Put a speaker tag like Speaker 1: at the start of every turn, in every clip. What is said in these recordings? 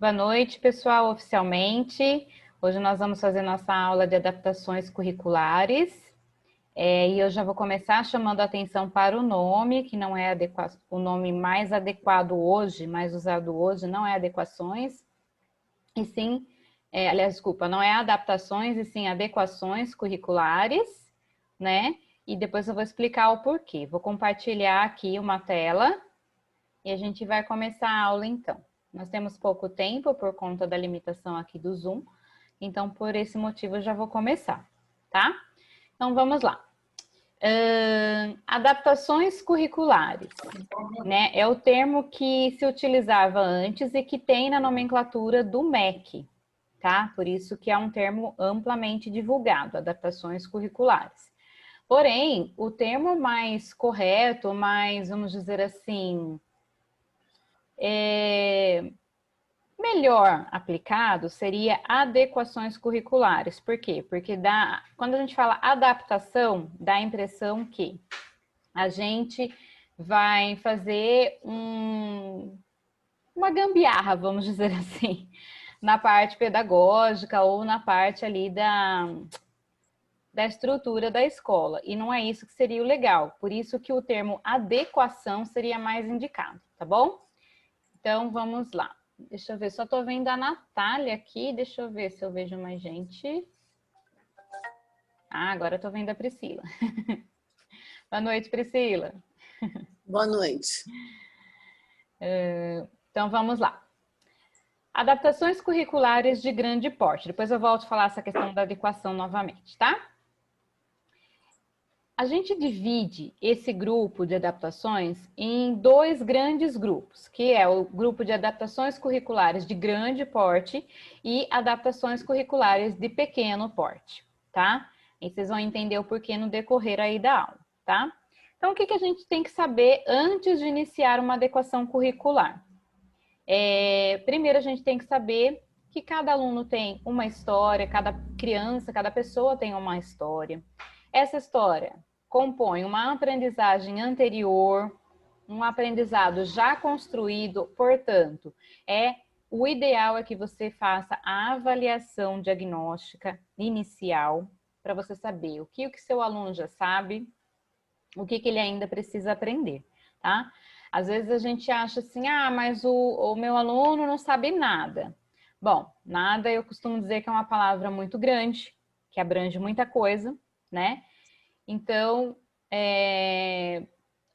Speaker 1: Boa noite, pessoal, oficialmente. Hoje nós vamos fazer nossa aula de adaptações curriculares. E eu já vou começar chamando a atenção para o nome, que não é o nome mais adequado hoje, mais usado hoje, não é adequações, e sim, aliás, desculpa, não é adaptações, e sim adequações curriculares, né? E depois eu vou explicar o porquê. Vou compartilhar aqui uma tela e a gente vai começar a aula então. Nós temos pouco tempo por conta da limitação aqui do Zoom, então por esse motivo eu já vou começar, tá? Então vamos lá. Adaptações curriculares, né? É o termo que se utilizava antes e que tem na nomenclatura do MEC, tá? Por isso que é um termo amplamente divulgado, adaptações curriculares. Porém, o termo mais correto, mais, vamos dizer assim, melhor aplicado seria adequações curriculares. Por quê? Porque quando a gente fala adaptação, dá a impressão que a gente vai fazer uma gambiarra, vamos dizer assim, na parte pedagógica ou na parte ali da estrutura da escola. E não é isso que seria o legal. Por isso que o termo adequação seria mais indicado, tá bom? Então, vamos lá. Deixa eu ver, só tô vendo a Natália aqui. Deixa eu ver se eu vejo mais gente. Ah, agora eu tô vendo a Priscila. Boa noite, Priscila.
Speaker 2: Boa noite.
Speaker 1: Então, vamos lá. Adaptações curriculares de grande porte. Depois eu volto a falar essa questão da adequação novamente, tá? A gente divide esse grupo de adaptações em dois grandes grupos, que é o grupo de adaptações curriculares de grande porte e adaptações curriculares de pequeno porte, tá? E vocês vão entender o porquê no decorrer aí da aula, tá? Então, o que a gente tem que saber antes de iniciar uma adequação curricular? Primeiro, a gente tem que saber que cada aluno tem uma história, cada criança, cada pessoa tem uma história. Essa história compõe uma aprendizagem anterior, um aprendizado já construído, portanto, o ideal é que você faça a avaliação diagnóstica inicial para você saber o que seu aluno já sabe, o que ele ainda precisa aprender, tá? Às vezes a gente acha assim, mas o meu aluno não sabe nada. Bom, nada eu costumo dizer que é uma palavra muito grande, que abrange muita coisa, né? Então,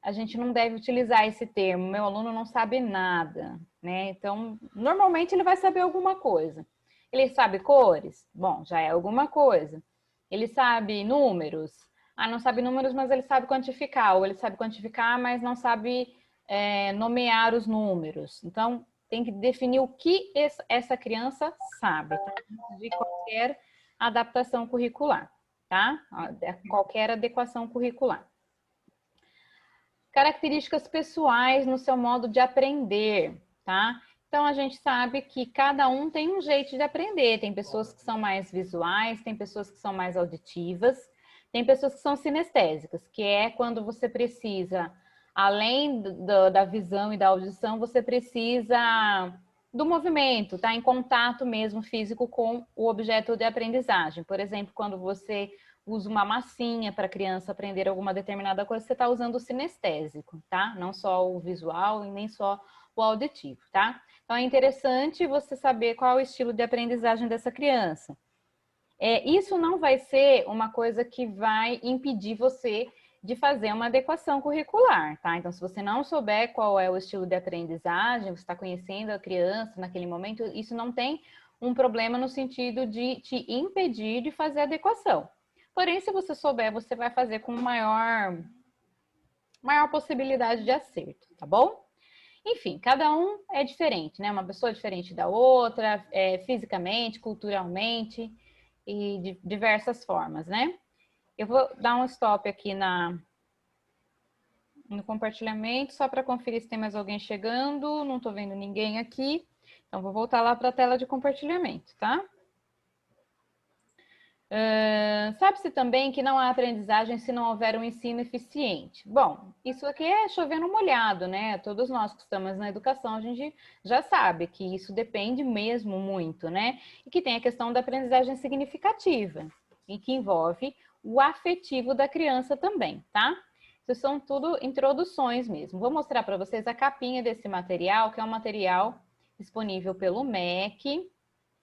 Speaker 1: a gente não deve utilizar esse termo, meu aluno não sabe nada, né? Então, normalmente ele vai saber alguma coisa. Ele sabe cores? Bom, já é alguma coisa. Ele sabe números? Não sabe números, mas ele sabe quantificar. Ou ele sabe quantificar, mas não sabe nomear os números. Então, tem que definir o que essa criança sabe, tá? De qualquer adaptação curricular, tá? Qualquer adequação curricular. Características pessoais no seu modo de aprender, tá? Então, a gente sabe que cada um tem um jeito de aprender. Tem pessoas que são mais visuais, tem pessoas que são mais auditivas, tem pessoas que são sinestésicas, que é quando você precisa, além da visão e da audição, você precisa do movimento, tá? Em contato mesmo físico com o objeto de aprendizagem. Por exemplo, quando você usa uma massinha para a criança aprender alguma determinada coisa, você está usando o sinestésico, tá? Não só o visual e nem só o auditivo, tá? Então, é interessante você saber qual é o estilo de aprendizagem dessa criança. Isso não vai ser uma coisa que vai impedir você de fazer uma adequação curricular, tá? Então, se você não souber qual é o estilo de aprendizagem, você está conhecendo a criança naquele momento, isso não tem um problema no sentido de te impedir de fazer a adequação. Porém, se você souber, você vai fazer com maior possibilidade de acerto, tá bom? Enfim, cada um é diferente, né? Uma pessoa é diferente da outra, fisicamente, culturalmente e de diversas formas, né? Eu vou dar um stop aqui no compartilhamento, só para conferir se tem mais alguém chegando. Não estou vendo ninguém aqui. Então, vou voltar lá para a tela de compartilhamento, tá? Sabe-se também que não há aprendizagem se não houver um ensino eficiente. Bom, isso aqui é chovendo molhado, né? Todos nós que estamos na educação, a gente já sabe que isso depende mesmo muito, né? E que tem a questão da aprendizagem significativa, e que envolve o afetivo da criança também, tá? Isso são tudo introduções mesmo. Vou mostrar para vocês a capinha desse material, que é um material disponível pelo MEC.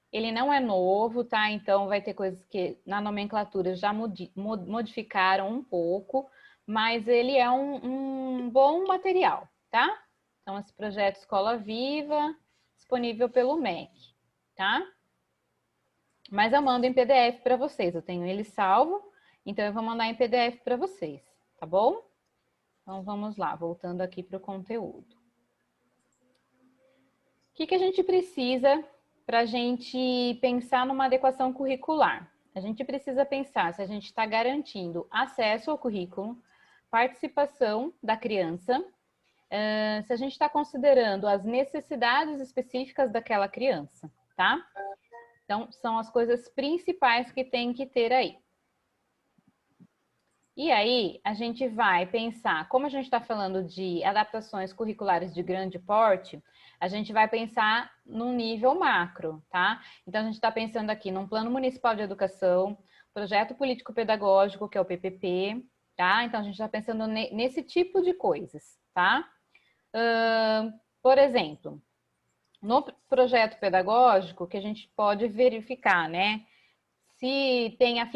Speaker 1: Ele não é novo, tá? Então vai ter coisas que na nomenclatura já modificaram um pouco, mas ele é um bom material, tá? Então, esse projeto Escola Viva, disponível pelo MEC, tá? Mas eu mando em PDF para vocês, eu tenho ele salvo, então eu vou mandar em PDF para vocês, tá bom? Então vamos lá, voltando aqui para o conteúdo. O que a gente precisa para a gente pensar numa adequação curricular? A gente precisa pensar se a gente está garantindo acesso ao currículo, participação da criança, se a gente está considerando as necessidades específicas daquela criança, tá? Então, são as coisas principais que tem que ter aí. E aí, a gente vai pensar, como a gente está falando de adaptações curriculares de grande porte, a gente vai pensar num nível macro, tá? Então, a gente está pensando aqui num Plano Municipal de Educação, Projeto Político-Pedagógico, que é o PPP, tá? Então, a gente está pensando nesse tipo de coisas, tá? Por exemplo, no projeto pedagógico, que a gente pode verificar, né? Se tem a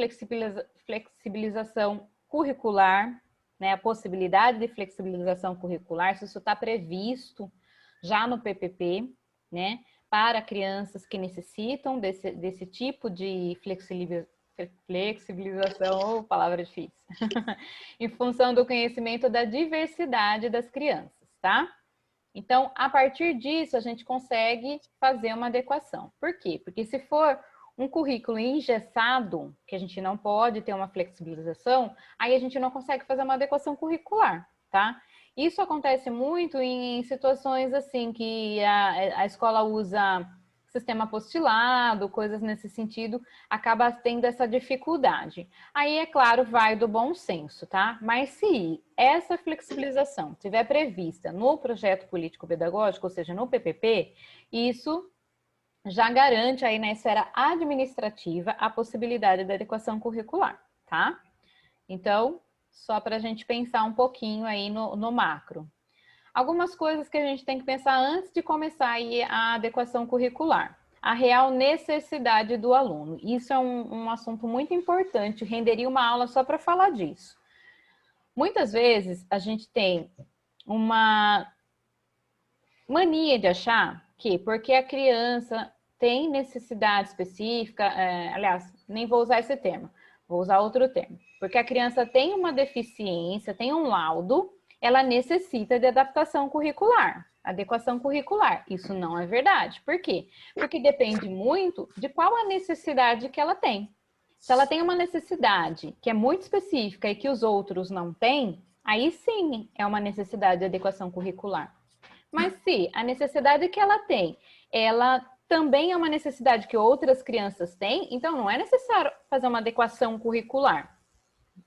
Speaker 1: flexibilização curricular, né, a possibilidade de flexibilização curricular, se isso está previsto já no PPP, né, para crianças que necessitam desse tipo de flexibilização, palavra difícil, em função do conhecimento da diversidade das crianças, tá? Então, a partir disso, a gente consegue fazer uma adequação. Por quê? Porque se for um currículo engessado, que a gente não pode ter uma flexibilização, aí a gente não consegue fazer uma adequação curricular, tá? Isso acontece muito em situações assim, que a escola usa sistema apostilado, coisas nesse sentido, acaba tendo essa dificuldade. Aí, é claro, vai do bom senso, tá? Mas se essa flexibilização estiver prevista no projeto político-pedagógico, ou seja, no PPP, isso já garante aí na esfera administrativa a possibilidade da adequação curricular, tá? Então, só para a gente pensar um pouquinho aí no macro. Algumas coisas que a gente tem que pensar antes de começar aí a adequação curricular. A real necessidade do aluno. Isso é um assunto muito importante, renderia uma aula só para falar disso. Muitas vezes a gente tem uma mania de achar que porque a criança tem necessidade específica, aliás, nem vou usar esse termo, vou usar outro termo. Porque a criança tem uma deficiência, tem um laudo, ela necessita de adaptação curricular, adequação curricular. Isso não é verdade. Por quê? Porque depende muito de qual a necessidade que ela tem. Se ela tem uma necessidade que é muito específica e que os outros não têm, aí sim é uma necessidade de adequação curricular. Mas se a necessidade que ela tem, ela também é uma necessidade que outras crianças têm, então não é necessário fazer uma adequação curricular.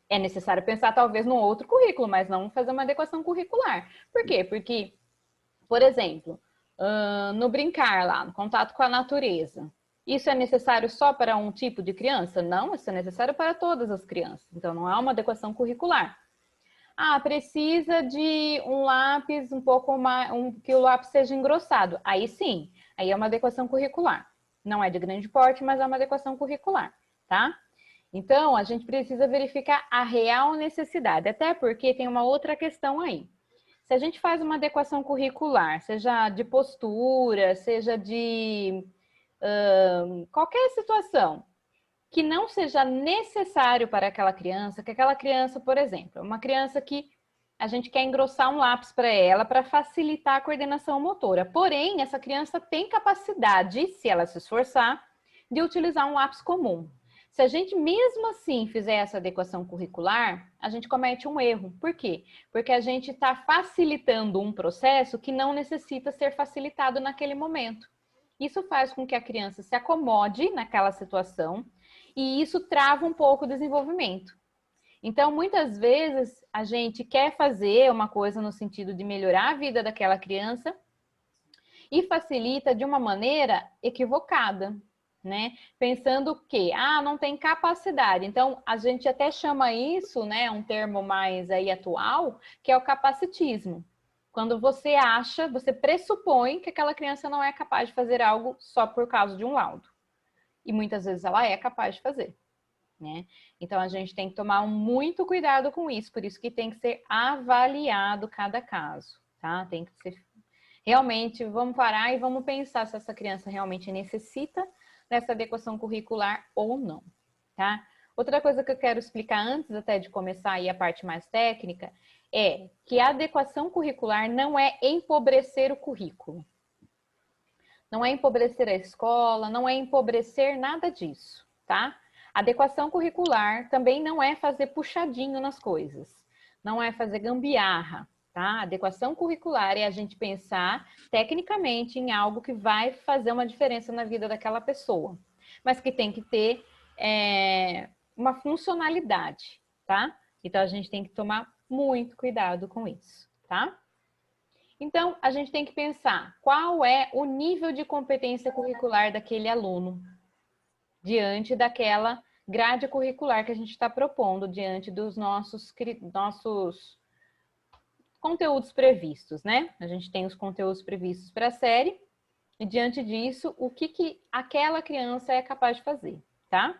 Speaker 1: É necessário pensar talvez num outro currículo, mas não fazer uma adequação curricular. Por quê? Porque, por exemplo, no brincar lá, no contato com a natureza, isso é necessário só para um tipo de criança? Não, isso é necessário para todas as crianças. Então não há uma adequação curricular. Ah, precisa de um lápis um pouco mais, que o lápis seja engrossado. Aí sim, aí é uma adequação curricular. Não é de grande porte, mas é uma adequação curricular, tá? Então, a gente precisa verificar a real necessidade, até porque tem uma outra questão aí. Se a gente faz uma adequação curricular, seja de postura, seja de qualquer situação, que não seja necessário para aquela criança, que aquela criança, por exemplo, é uma criança que a gente quer engrossar um lápis para ela para facilitar a coordenação motora. Porém, essa criança tem capacidade, se ela se esforçar, de utilizar um lápis comum. Se a gente mesmo assim fizer essa adequação curricular, a gente comete um erro. Por quê? Porque a gente está facilitando um processo que não necessita ser facilitado naquele momento. Isso faz com que a criança se acomode naquela situação e isso trava um pouco o desenvolvimento. Então, muitas vezes, a gente quer fazer uma coisa no sentido de melhorar a vida daquela criança e facilita de uma maneira equivocada, né? Pensando que, não tem capacidade. Então, a gente até chama isso, né, um termo mais aí atual, que é o capacitismo. Quando você acha, você pressupõe que aquela criança não é capaz de fazer algo só por causa de um laudo. E muitas vezes ela é capaz de fazer, né? Então, a gente tem que tomar muito cuidado com isso, por isso que tem que ser avaliado cada caso, tá? Tem que ser realmente, vamos parar e vamos pensar se essa criança realmente necessita dessa adequação curricular ou não, tá? Outra coisa que eu quero explicar antes até de começar aí a parte mais técnica é que a adequação curricular não é empobrecer o currículo. Não é empobrecer a escola, não é empobrecer nada disso, tá? Adequação curricular também não é fazer puxadinho nas coisas, não é fazer gambiarra, tá? Adequação curricular é a gente pensar tecnicamente em algo que vai fazer uma diferença na vida daquela pessoa, mas que tem que ter uma funcionalidade, tá? Então a gente tem que tomar muito cuidado com isso, tá? Então, a gente tem que pensar qual é o nível de competência curricular daquele aluno diante daquela grade curricular que a gente está propondo, diante dos nossos conteúdos previstos, né? A gente tem os conteúdos previstos para a série e, diante disso, o que aquela criança é capaz de fazer, tá?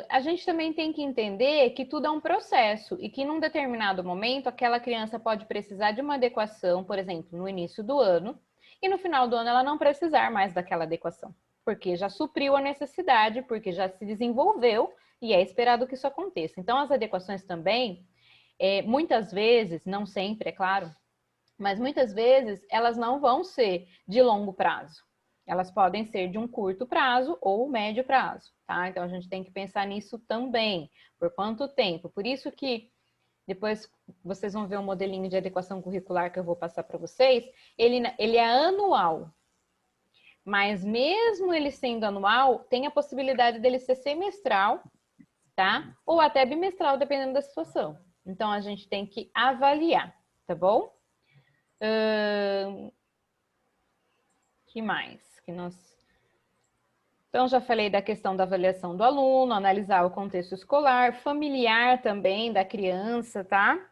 Speaker 1: A gente também tem que entender que tudo é um processo e que num determinado momento aquela criança pode precisar de uma adequação, por exemplo, no início do ano, e no final do ano ela não precisar mais daquela adequação, porque já supriu a necessidade, porque já se desenvolveu e é esperado que isso aconteça. Então, as adequações também, muitas vezes, não sempre, é claro, mas muitas vezes elas não vão ser de longo prazo. Elas podem ser de um curto prazo ou médio prazo, tá? Então, a gente tem que pensar nisso também. Por quanto tempo? Por isso que depois vocês vão ver um modelinho de adequação curricular que eu vou passar para vocês. Ele é anual. Mas mesmo ele sendo anual, tem a possibilidade dele ser semestral, tá? Ou até bimestral, dependendo da situação. Então, a gente tem que avaliar, tá bom? Que mais? Então, já falei da questão da avaliação do aluno, analisar o contexto escolar, familiar também da criança, tá?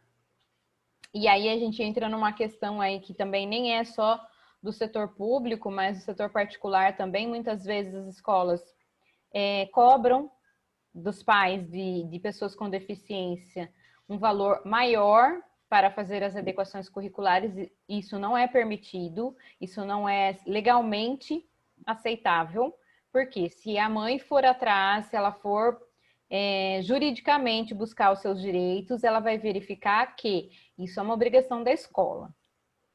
Speaker 1: E aí a gente entra numa questão aí que também nem é só do setor público, mas do setor particular também. Muitas vezes as escolas cobram dos pais de pessoas com deficiência um valor maior para fazer as adequações curriculares. Isso não é permitido, isso não é legalmente aceitável, porque se a mãe for atrás, se ela for juridicamente buscar os seus direitos, ela vai verificar que isso é uma obrigação da escola,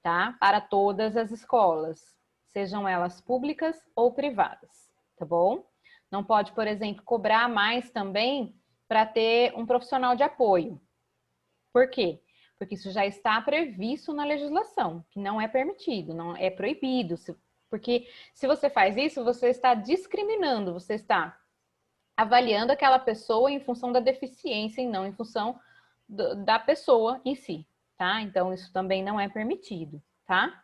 Speaker 1: tá? Para todas as escolas, sejam elas públicas ou privadas, tá bom? Não pode, por exemplo, cobrar mais também para ter um profissional de apoio. Por quê? Porque isso já está previsto na legislação, que não é permitido, não é proibido. Porque se você faz isso, você está discriminando, você está avaliando aquela pessoa em função da deficiência e não em função da pessoa em si, tá? Então, isso também não é permitido, tá?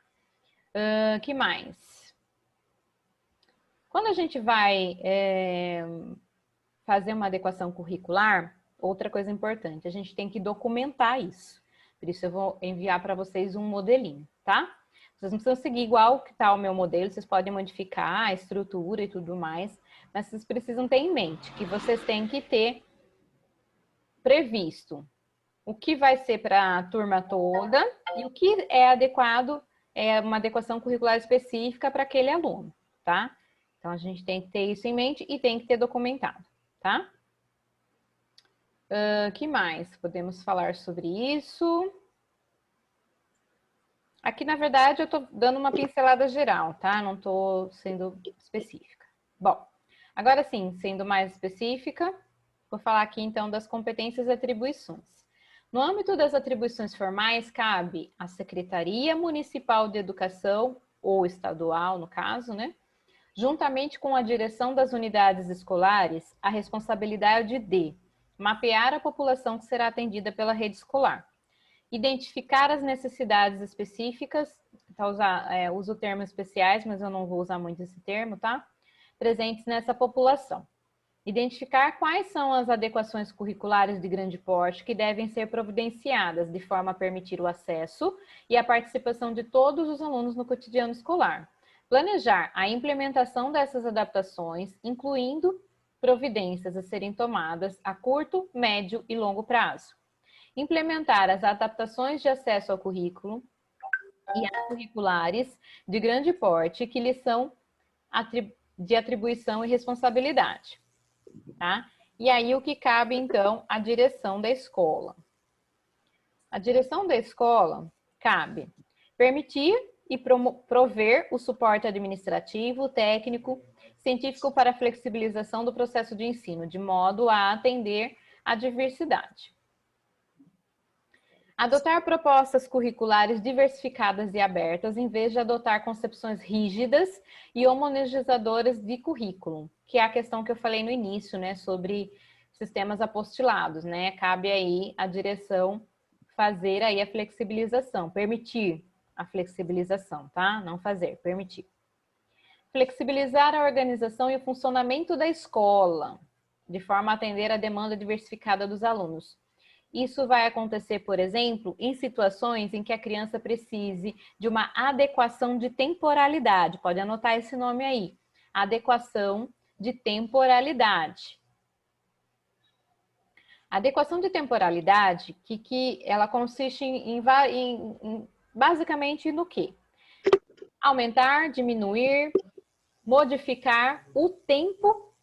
Speaker 1: Que mais? Quando a gente vai fazer uma adequação curricular, outra coisa importante, a gente tem que documentar isso. Por isso eu vou enviar para vocês um modelinho, tá? Vocês não precisam seguir igual que está o meu modelo, vocês podem modificar a estrutura e tudo mais, mas vocês precisam ter em mente que vocês têm que ter previsto o que vai ser para a turma toda e o que é adequado, é uma adequação curricular específica para aquele aluno, tá? Então, a gente tem que ter isso em mente e tem que ter documentado, tá? Que mais? Podemos falar sobre isso. Aqui, na verdade, eu estou dando uma pincelada geral, tá? Não estou sendo específica. Bom, agora sim, sendo mais específica, vou falar aqui, então, das competências e atribuições. No âmbito das atribuições formais, cabe à Secretaria Municipal de Educação, ou estadual, no caso, né? Juntamente com a direção das unidades escolares, a responsabilidade de mapear a população que será atendida pela rede escolar, identificar as necessidades específicas, uso termos especiais, mas eu não vou usar muito esse termo, tá? Presentes nessa população. Identificar quais são as adequações curriculares de grande porte que devem ser providenciadas de forma a permitir o acesso e a participação de todos os alunos no cotidiano escolar. Planejar a implementação dessas adaptações, incluindo providências a serem tomadas a curto, médio e longo prazo. Implementar as adaptações de acesso ao currículo e as curriculares de grande porte que lhes são de atribuição e responsabilidade. Tá? E aí o que cabe, então, à direção da escola. A direção da escola cabe permitir e prover o suporte administrativo, técnico, científico para a flexibilização do processo de ensino, de modo a atender à diversidade. Adotar propostas curriculares diversificadas e abertas, em vez de adotar concepções rígidas e homogeneizadoras de currículo, que é a questão que eu falei no início, né, sobre sistemas apostilados, né? Cabe aí a direção fazer aí a flexibilização, permitir a flexibilização, tá? Não fazer, permitir. Flexibilizar a organização e o funcionamento da escola, de forma a atender a demanda diversificada dos alunos. Isso vai acontecer, por exemplo, em situações em que a criança precise de uma adequação de temporalidade. Pode anotar esse nome aí. Adequação de temporalidade. A adequação de temporalidade, que ela consiste basicamente no quê? Aumentar, diminuir, modificar o tempo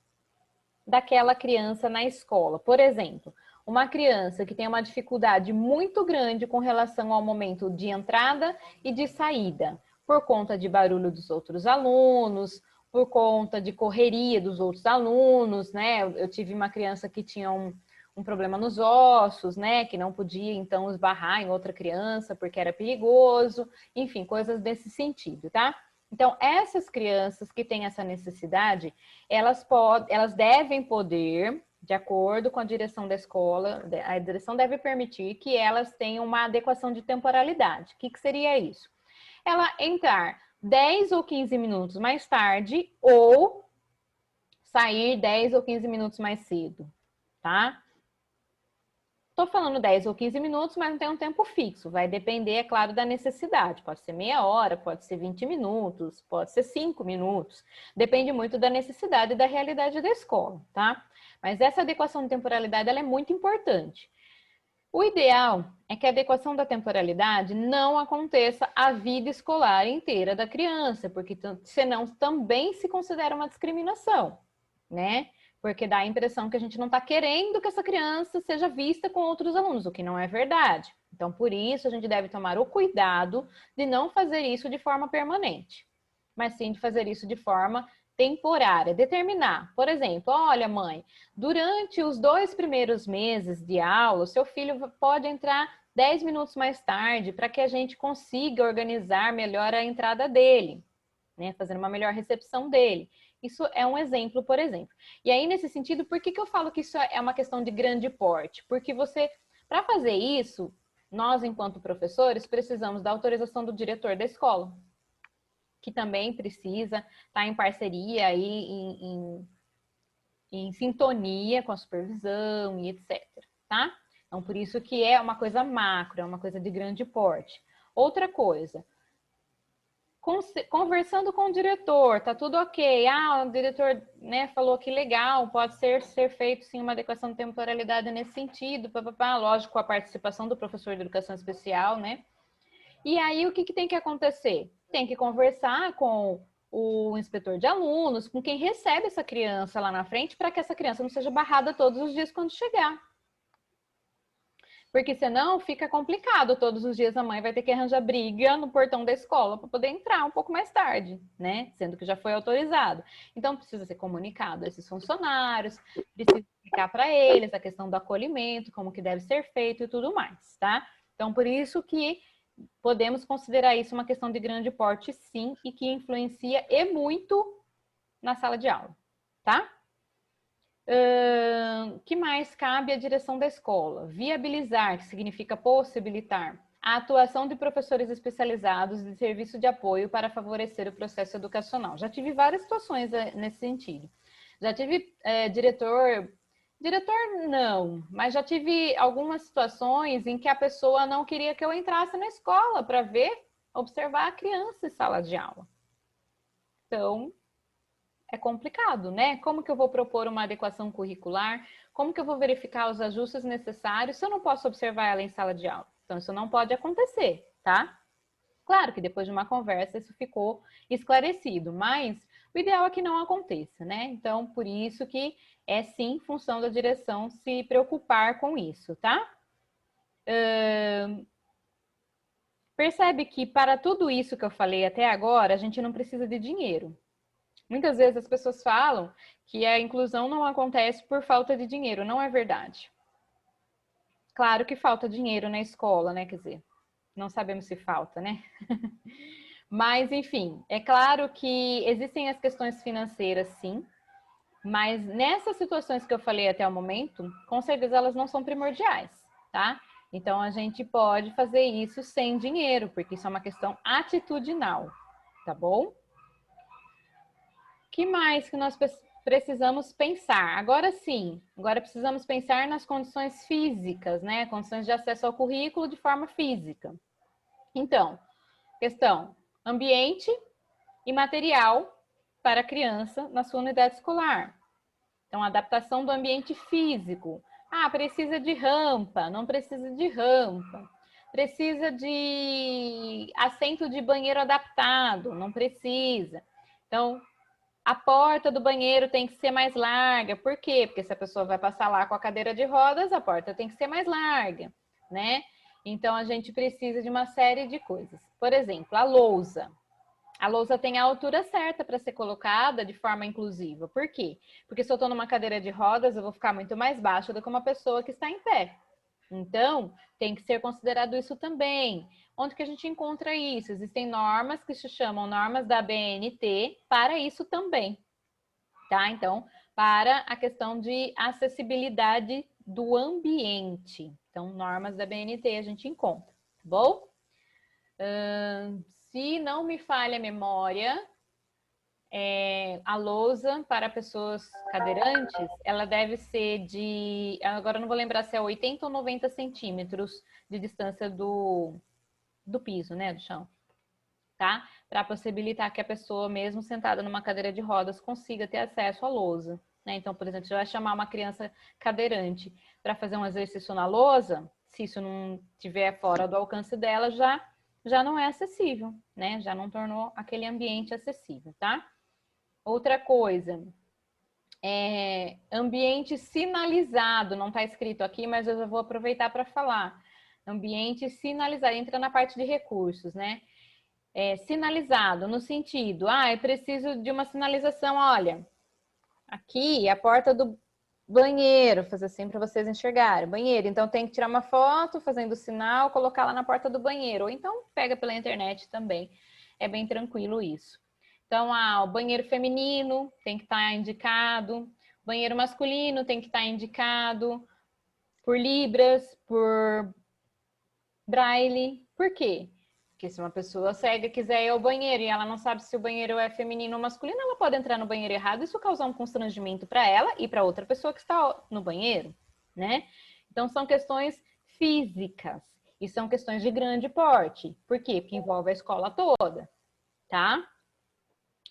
Speaker 1: daquela criança na escola. Por exemplo, uma criança que tem uma dificuldade muito grande com relação ao momento de entrada e de saída, por conta de barulho dos outros alunos, por conta de correria dos outros alunos, né? Eu tive uma criança que tinha um problema nos ossos, né? Que não podia, então, esbarrar em outra criança porque era perigoso. Enfim, coisas desse sentido, tá? Então, essas crianças que têm essa necessidade, elas devem poder, de acordo com a direção da escola, a direção deve permitir que elas tenham uma adequação de temporalidade. O que seria isso? Ela entrar 10 ou 15 minutos mais tarde ou sair 10 ou 15 minutos mais cedo, tá? Estou falando 10 ou 15 minutos, mas não tem um tempo fixo. Vai depender, é claro, da necessidade. Pode ser meia hora, pode ser 20 minutos, pode ser 5 minutos. Depende muito da necessidade e da realidade da escola, tá? Mas essa adequação de temporalidade, ela é muito importante. O ideal é que a adequação da temporalidade não aconteça a vida escolar inteira da criança, porque senão também se considera uma discriminação, né? Porque dá a impressão que a gente não está querendo que essa criança seja vista com outros alunos, o que não é verdade. Então, por isso, a gente deve tomar o cuidado de não fazer isso de forma permanente, mas sim de fazer isso de forma temporária. Determinar, por exemplo, olha, mãe, durante os 2 primeiros meses de aula, seu filho pode entrar 10 minutos mais tarde para que a gente consiga organizar melhor a entrada dele, né? Fazer uma melhor recepção dele. Isso é um exemplo, por exemplo. E aí, nesse sentido, por que eu falo que isso é uma questão de grande porte? Porque para fazer isso, nós, enquanto professores, precisamos da autorização do diretor da escola, que também precisa estar em parceria aí, em sintonia com a supervisão e etc, tá? Então, por isso que é uma coisa macro, é uma coisa de grande porte. Outra coisa, conversando com o diretor, tá tudo ok. O diretor, né, falou que legal, pode ser feito sim uma adequação de temporalidade nesse sentido, lógico, com a participação do professor de educação especial, né? E aí o que tem que acontecer? Tem que conversar com o inspetor de alunos, com quem recebe essa criança lá na frente, para que essa criança não seja barrada todos os dias quando chegar. Porque senão fica complicado, todos os dias a mãe vai ter que arranjar briga no portão da escola para poder entrar um pouco mais tarde, né? Sendo que já foi autorizado. Então precisa ser comunicado a esses funcionários, precisa explicar para eles a questão do acolhimento, como que deve ser feito e tudo mais, tá? Então por isso que podemos considerar isso uma questão de grande porte, sim, e que influencia e muito na sala de aula, tá? Que mais cabe à direção da escola? Viabilizar, que significa possibilitar, a atuação de professores especializados de serviço de apoio para favorecer o processo educacional. Já tive várias situações nesse sentido. Já tive diretor não, mas já tive algumas situações em que a pessoa não queria que eu entrasse na escola para ver, observar a criança em sala de aula. Então, é complicado, né? Como que eu vou propor uma adequação curricular? Como que eu vou verificar os ajustes necessários se eu não posso observar ela em sala de aula? Então, isso não pode acontecer, tá? Claro que depois de uma conversa isso ficou esclarecido, mas o ideal é que não aconteça, né? Então, por isso que é sim função da direção se preocupar com isso, tá? Percebe que para tudo isso que eu falei até agora, a gente não precisa de dinheiro. Muitas vezes as pessoas falam que a inclusão não acontece por falta de dinheiro. Não é verdade. Claro que falta dinheiro na escola, né? Quer dizer, não sabemos se falta, né? Mas, enfim, é claro que existem as questões financeiras, sim. Mas nessas situações que eu falei até o momento, com certeza elas não são primordiais, tá? Então, a gente pode fazer isso sem dinheiro, porque isso é uma questão atitudinal, tá bom? Que mais que nós precisamos pensar? Agora sim, agora precisamos pensar nas condições físicas, né? Condições de acesso ao currículo de forma física. Então, questão ambiente e material para a criança na sua unidade escolar. Então, adaptação do ambiente físico. Ah, precisa de rampa, não precisa de rampa. Precisa de assento de banheiro adaptado, não precisa. Então, a porta do banheiro tem que ser mais larga. Por quê? Porque se a pessoa vai passar lá com a cadeira de rodas, a porta tem que ser mais larga, né? Então, a gente precisa de uma série de coisas. Por exemplo, a lousa. A lousa tem a altura certa para ser colocada de forma inclusiva. Por quê? Porque se eu estou numa cadeira de rodas, eu vou ficar muito mais baixa do que uma pessoa que está em pé. Então, tem que ser considerado isso também. Onde que a gente encontra isso? Existem normas que se chamam normas da BNT para isso também, tá? Então, para a questão de acessibilidade do ambiente. Então, normas da BNT a gente encontra, tá bom? Se não me falha a memória, a lousa para pessoas cadeirantes, ela deve ser de... Agora eu não vou lembrar se é 80 ou 90 centímetros de distância do piso, né, do chão, tá? Para possibilitar que a pessoa, mesmo sentada numa cadeira de rodas, consiga ter acesso à lousa, né? Então, por exemplo, se eu vai chamar uma criança cadeirante para fazer um exercício na lousa, se isso não estiver fora do alcance dela, já não é acessível, né? Já não tornou aquele ambiente acessível, tá? Outra coisa, ambiente sinalizado, não está escrito aqui, mas eu já vou aproveitar para falar. Ambiente sinalizado, entra na parte de recursos, né? Sinalizado no sentido, eu preciso de uma sinalização, olha, aqui é a porta do banheiro, fazer assim para vocês enxergarem, banheiro, então tem que tirar uma foto fazendo o sinal, colocar lá na porta do banheiro, ou então pega pela internet também, é bem tranquilo isso. Então, o banheiro feminino tem que estar indicado, banheiro masculino tem que estar indicado por libras, por braille. Por quê? Porque se uma pessoa cega quiser ir ao banheiro e ela não sabe se o banheiro é feminino ou masculino, ela pode entrar no banheiro errado e isso causar um constrangimento para ela e para outra pessoa que está no banheiro, né? Então, são questões físicas e são questões de grande porte. Por quê? Porque envolve a escola toda, tá?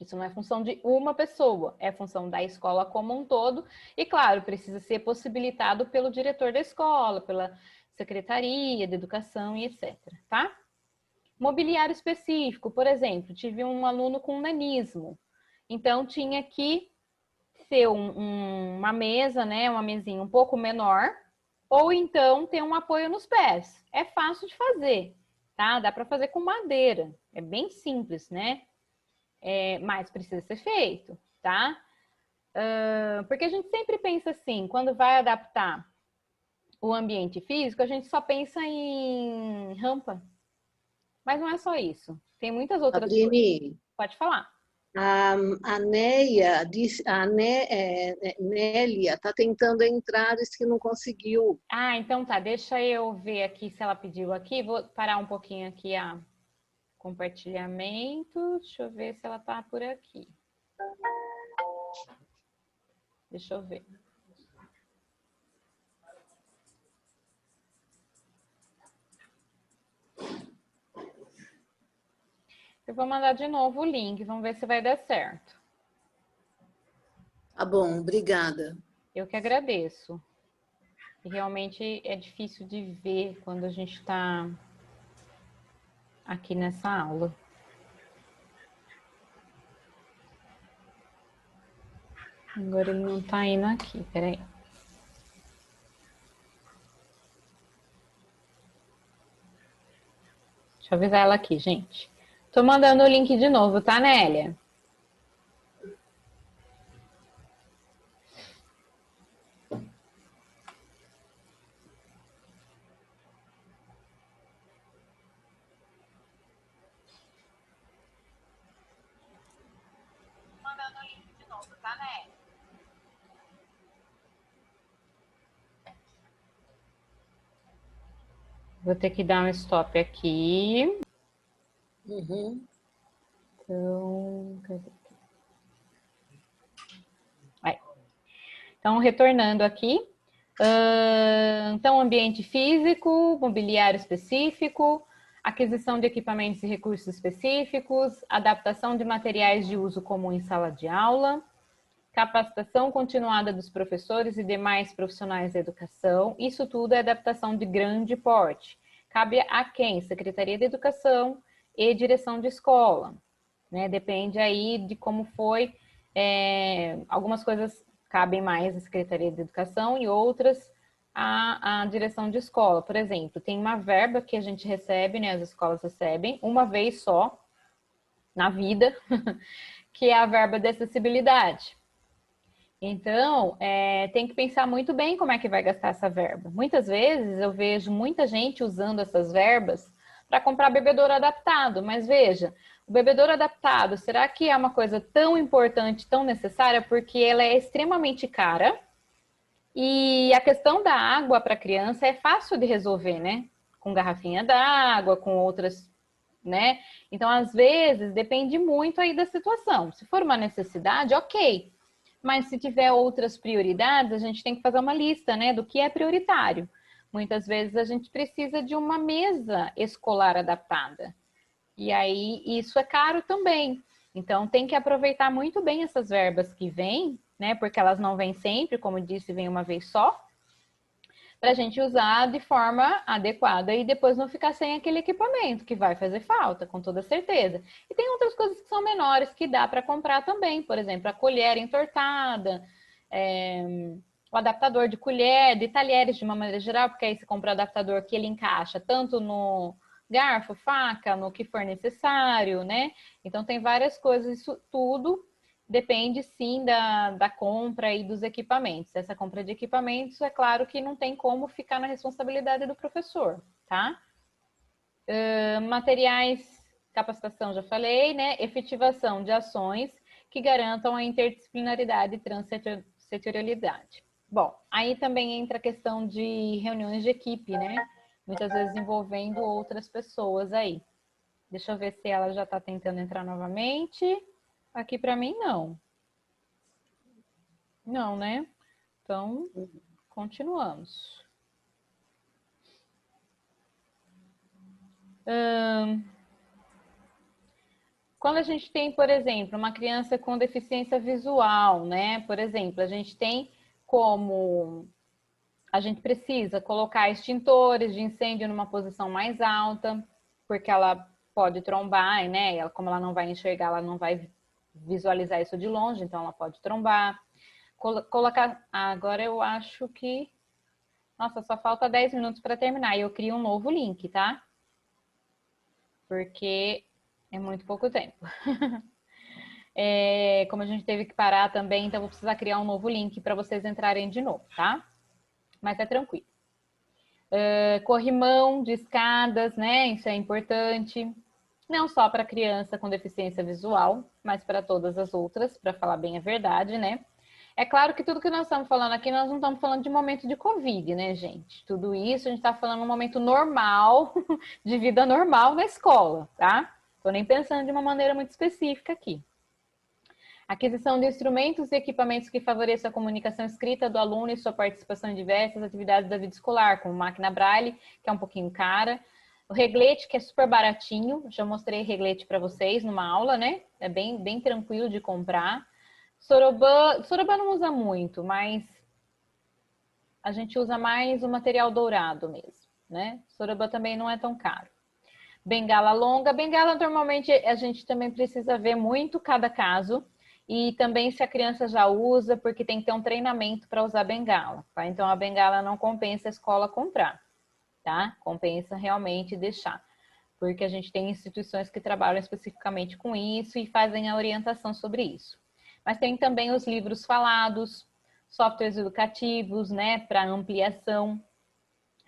Speaker 1: Isso não é função de uma pessoa, é função da escola como um todo. E, claro, precisa ser possibilitado pelo diretor da escola, pela secretaria de educação e etc, tá? Mobiliário específico, por exemplo, tive um aluno com nanismo. Então, tinha que ser uma mesa, né, uma mesinha um pouco menor, ou então ter um apoio nos pés. É fácil de fazer, tá? Dá para fazer com madeira, é bem simples, né? Mas precisa ser feito, tá? Porque a gente sempre pensa assim, quando vai adaptar o ambiente físico, a gente só pensa em rampa. Mas não é só isso. Tem muitas outras coisas.
Speaker 2: Sabrine,
Speaker 1: Pode falar.
Speaker 2: A Neia, Nélia, está tentando entrar, disse que não conseguiu.
Speaker 1: Ah, então tá, deixa eu ver aqui se ela pediu aqui. Vou parar um pouquinho aqui a compartilhamento. Deixa eu ver se ela tá por aqui. Deixa eu ver. Eu vou mandar de novo o link, vamos ver se vai dar certo.
Speaker 2: Tá bom, obrigada.
Speaker 1: Eu que agradeço. E realmente é difícil de ver quando a gente está aqui nessa aula. Agora ele não está indo aqui, peraí. Deixa eu avisar ela aqui, gente. Tô mandando o link de novo, tá, Nélia? Mandando o link de novo, tá, Nélia? Vou ter que dar um stop aqui.
Speaker 2: Uhum.
Speaker 1: Então, cadê? Vai. Então, retornando aqui. Então, ambiente físico, mobiliário específico, aquisição de equipamentos e recursos específicos, adaptação de materiais de uso comum em sala de aula, capacitação continuada dos professores e demais profissionais da educação. Isso tudo é adaptação de grande porte. Cabe a quem? Secretaria de Educação e direção de escola. Né? Depende aí de como foi. Algumas coisas cabem mais à Secretaria de Educação e outras à direção de escola. Por exemplo, tem uma verba que a gente recebe, né? As escolas recebem uma vez só na vida, que é a verba de acessibilidade. Então, tem que pensar muito bem como é que vai gastar essa verba. Muitas vezes eu vejo muita gente usando essas verbas para comprar bebedouro adaptado, mas veja, o bebedouro adaptado, será que é uma coisa tão importante, tão necessária? Porque ela é extremamente cara e a questão da água para a criança é fácil de resolver, né? Com garrafinha d'água, com outras, né? Então, às vezes, depende muito aí da situação. Se for uma necessidade, ok. Mas se tiver outras prioridades, a gente tem que fazer uma lista, né, do que é prioritário. Muitas vezes a gente precisa de uma mesa escolar adaptada. E aí isso é caro também. Então tem que aproveitar muito bem essas verbas que vêm, né, porque elas não vêm sempre, como disse, vem uma vez só, para a gente usar de forma adequada e depois não ficar sem aquele equipamento, que vai fazer falta, com toda certeza. E tem outras coisas que são menores que dá para comprar também, por exemplo, a colher entortada, o adaptador de colher, de talheres de uma maneira geral, porque aí você compra o adaptador que ele encaixa tanto no garfo, faca, no que for necessário, né? Então tem várias coisas, isso tudo depende sim da compra e dos equipamentos. Essa compra de equipamentos, é claro que não tem como ficar na responsabilidade do professor, tá? Materiais, capacitação, já falei, né? Efetivação de ações que garantam a interdisciplinaridade e transsetorialidade. Bom, aí também entra a questão de reuniões de equipe, né? Muitas vezes envolvendo outras pessoas aí. Deixa eu ver se ela já está tentando entrar novamente. Aqui para mim, não. Não, né? Então, continuamos. Quando a gente tem, por exemplo, uma criança com deficiência visual, né? Por exemplo, a gente tem como... A gente precisa colocar extintores de incêndio numa posição mais alta, porque ela pode trombar, né? Como ela não vai enxergar, ela não vai visualizar isso de longe, então ela pode trombar. Colocar... Agora eu acho que... Nossa, só falta 10 minutos para terminar e eu crio um novo link, tá? Porque é muito pouco tempo. Como a gente teve que parar também, então vou precisar criar um novo link para vocês entrarem de novo, tá? Mas é tranquilo. Corrimão de escadas, né? Isso é importante. não só para criança com deficiência visual, mas para todas as outras, para falar bem a verdade, né? É claro que tudo que nós estamos falando aqui, nós não estamos falando de momento de Covid, né, gente? Tudo isso a gente está falando de um momento normal, de vida normal na escola, tá? Estou nem pensando de uma maneira muito específica aqui. Aquisição de instrumentos e equipamentos que favoreçam a comunicação escrita do aluno e sua participação em diversas atividades da vida escolar, como máquina Braille, que é um pouquinho cara. O reglete, que é super baratinho, já mostrei reglete para vocês numa aula, né? É bem tranquilo de comprar. Sorobã não usa muito, mas a gente usa mais o material dourado mesmo, né? Sorobã também não é tão caro. Bengala longa. Bengala, normalmente, a gente também precisa ver muito cada caso e também se a criança já usa, porque tem que ter um treinamento para usar bengala, tá? Então, a bengala não compensa a escola comprar, tá? Compensa realmente deixar, porque a gente tem instituições que trabalham especificamente com isso e fazem a orientação sobre isso. Mas tem também os livros falados, softwares educativos, né, para ampliação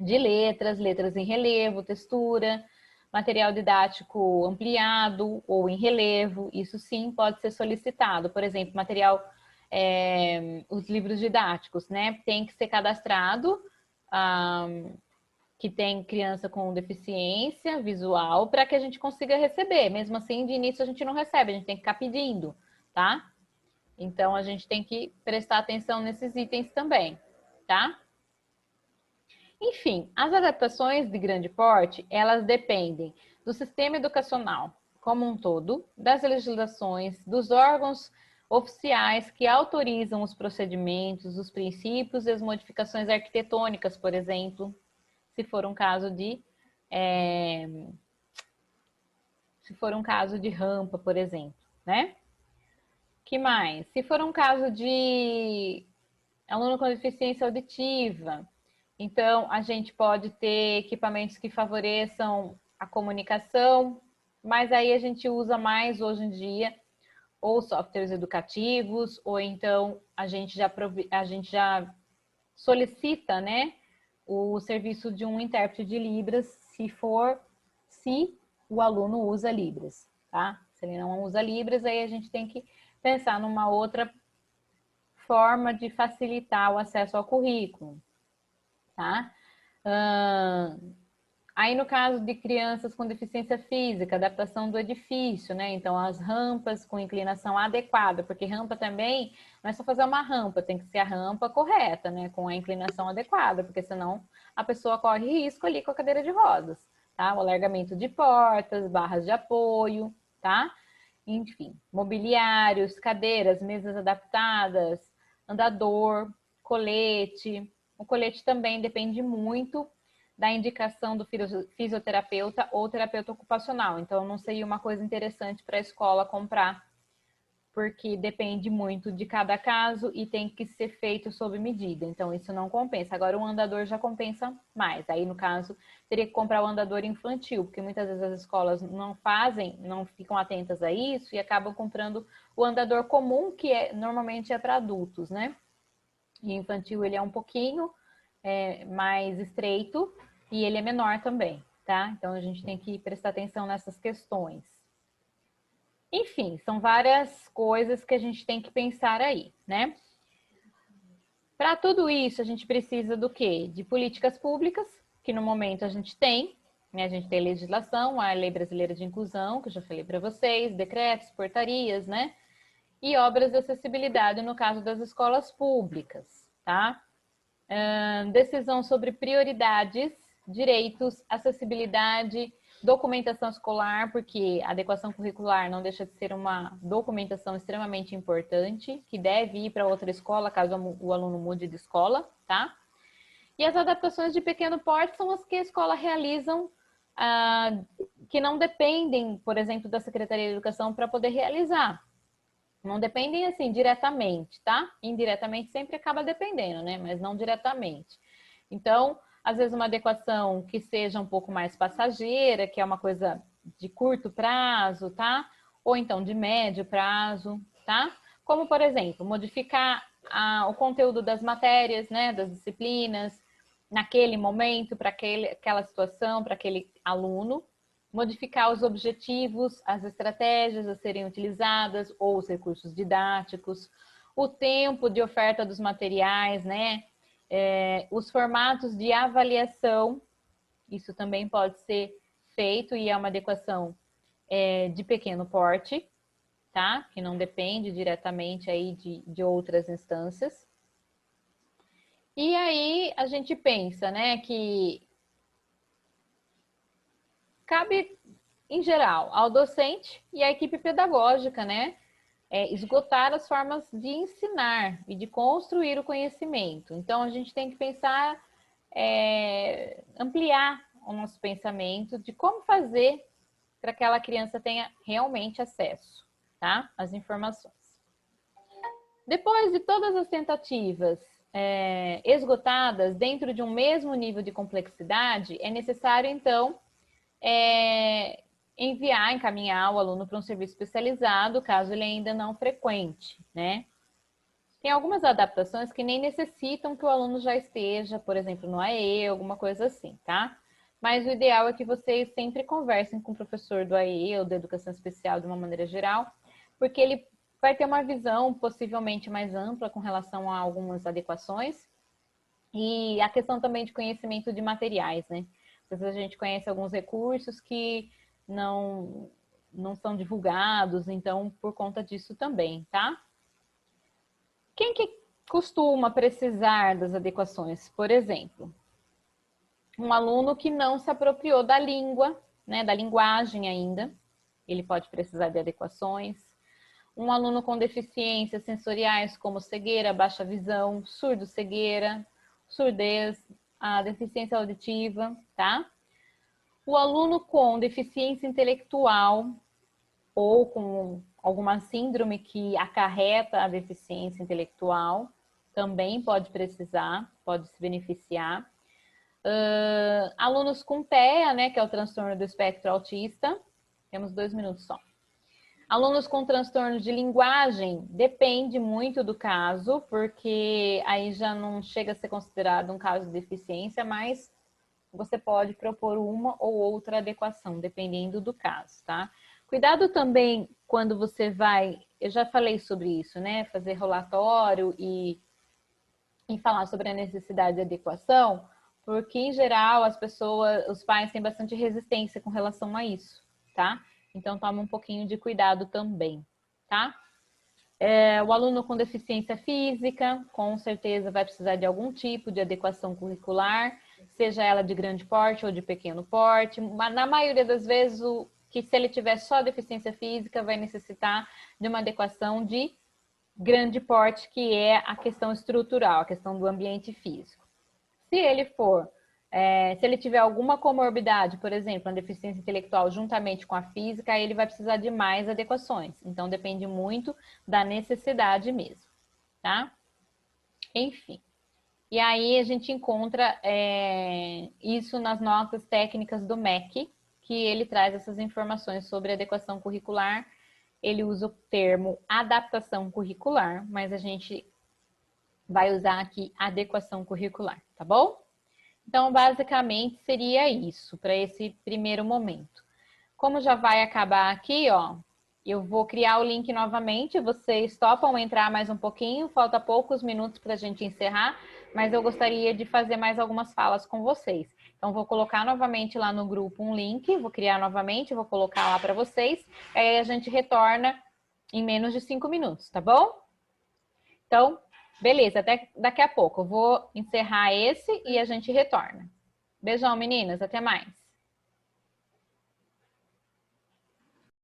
Speaker 1: de letras em relevo, textura, material didático ampliado ou em relevo, isso sim pode ser solicitado. Por exemplo, os livros didáticos, né, tem que ser cadastrado, que tem criança com deficiência visual, para que a gente consiga receber. Mesmo assim, de início a gente não recebe, a gente tem que ficar pedindo, tá? Então, a gente tem que prestar atenção nesses itens também, tá? Enfim, as adaptações de grande porte, elas dependem do sistema educacional como um todo, das legislações, dos órgãos oficiais que autorizam os procedimentos, os princípios e as modificações arquitetônicas, por exemplo, se for um caso de rampa, por exemplo, né? Que mais? Se for um caso de aluno com deficiência auditiva, então a gente pode ter equipamentos que favoreçam a comunicação, mas aí a gente usa mais hoje em dia ou softwares educativos, ou então a gente já solicita, né, o serviço de um intérprete de Libras, se o aluno usa Libras, tá? Se ele não usa Libras, aí a gente tem que pensar numa outra forma de facilitar o acesso ao currículo, tá? Aí, no caso de crianças com deficiência física, adaptação do edifício, né? Então, as rampas com inclinação adequada, porque rampa também não é só fazer uma rampa, tem que ser a rampa correta, né? Com a inclinação adequada, porque senão a pessoa corre risco ali com a cadeira de rodas, tá? O alargamento de portas, barras de apoio, tá? Enfim, mobiliários, cadeiras, mesas adaptadas, andador, colete. O colete também depende muito da indicação do fisioterapeuta ou terapeuta ocupacional. Então, não seria uma coisa interessante para a escola comprar, porque depende muito de cada caso e tem que ser feito sob medida. Então, isso não compensa. Agora, o andador já compensa mais. Aí, no caso, teria que comprar o andador infantil, porque muitas vezes as escolas não ficam atentas a isso e acabam comprando o andador comum, que normalmente é para adultos, né? E infantil, ele é um pouquinho mais estreito e ele é menor também, tá? Então, a gente tem que prestar atenção nessas questões. Enfim, são várias coisas que a gente tem que pensar aí, né? Para tudo isso, a gente precisa do quê? De políticas públicas, que no momento a gente tem, né? A gente tem legislação, a Lei Brasileira de Inclusão, que eu já falei para vocês, decretos, portarias, né? E obras de acessibilidade no caso das escolas públicas, tá? Decisão sobre prioridades, direitos, acessibilidade, documentação escolar, porque a adequação curricular não deixa de ser uma documentação extremamente importante, que deve ir para outra escola, caso o aluno mude de escola, tá? E as adaptações de pequeno porte são as que a escola realizam, que não dependem, por exemplo, da Secretaria de Educação para poder realizar. Não dependem, assim, diretamente, tá? Indiretamente sempre acaba dependendo, né? Mas não diretamente. Então, às vezes uma adequação que seja um pouco mais passageira, que é uma coisa de curto prazo, tá? Ou então de médio prazo, tá? Como, por exemplo, modificar o conteúdo das matérias, né? Das disciplinas, naquele momento, para aquela situação, para aquele aluno, modificar os objetivos, as estratégias a serem utilizadas ou os recursos didáticos, o tempo de oferta dos materiais, né? Os formatos de avaliação, isso também pode ser feito e é uma adequação de pequeno porte, tá? Que não depende diretamente aí de outras instâncias. E aí a gente pensa, né, que cabe, em geral, ao docente e à equipe pedagógica, né, esgotar as formas de ensinar e de construir o conhecimento. Então, a gente tem que pensar, ampliar o nosso pensamento de como fazer para que aquela criança tenha realmente acesso, tá, às informações. Depois de todas as tentativas esgotadas dentro de um mesmo nível de complexidade, é necessário, então, encaminhar o aluno para um serviço especializado, caso ele ainda não frequente, né? Tem algumas adaptações que nem necessitam que o aluno já esteja, por exemplo, no AE, alguma coisa assim, tá? Mas o ideal é que vocês sempre conversem com o professor do AE ou da educação especial de uma maneira geral, porque ele vai ter uma visão possivelmente mais ampla com relação a algumas adequações e a questão também de conhecimento de materiais, né? Às vezes a gente conhece alguns recursos que não são divulgados, então por conta disso também, tá? Quem que costuma precisar das adequações? Por exemplo, um aluno que não se apropriou da língua, né, da linguagem ainda, ele pode precisar de adequações. Um aluno com deficiências sensoriais como cegueira, baixa visão, surdo-cegueira, surdez, a deficiência auditiva, tá? O aluno com deficiência intelectual ou com alguma síndrome que acarreta a deficiência intelectual também pode precisar, pode se beneficiar. Alunos com TEA, né, que é o transtorno do espectro autista, temos 2 minutos só. Alunos com transtorno de linguagem, depende muito do caso, porque aí já não chega a ser considerado um caso de deficiência, mas você pode propor uma ou outra adequação, dependendo do caso, tá? Cuidado também quando você vai, eu já falei sobre isso, né? Fazer relatório e falar sobre a necessidade de adequação, porque em geral as pessoas, os pais têm bastante resistência com relação a isso, tá? Então toma um pouquinho de cuidado também, tá? O aluno com deficiência física, com certeza vai precisar de algum tipo de adequação curricular, seja ela de grande porte ou de pequeno porte, mas na maioria das vezes, se ele tiver só deficiência física, vai necessitar de uma adequação de grande porte, que é a questão estrutural, a questão do ambiente físico. Se ele tiver alguma comorbidade, por exemplo, uma deficiência intelectual juntamente com a física, aí ele vai precisar de mais adequações. Então, depende muito da necessidade mesmo, tá? Enfim. E aí a gente encontra isso nas notas técnicas do MEC, que ele traz essas informações sobre adequação curricular. Ele usa o termo adaptação curricular, mas a gente vai usar aqui adequação curricular, tá bom? Então, basicamente, seria isso para esse primeiro momento. Como já vai acabar aqui, ó, eu vou criar o link novamente. Vocês topam entrar mais um pouquinho? Falta poucos minutos para a gente encerrar, mas eu gostaria de fazer mais algumas falas com vocês. Então, vou colocar novamente lá no grupo um link, vou criar novamente, vou colocar lá para vocês. Aí a gente retorna em menos de 5 minutos, tá bom? Então, beleza, até daqui a pouco. Eu vou encerrar esse e a gente retorna. Beijão, meninas. Até mais.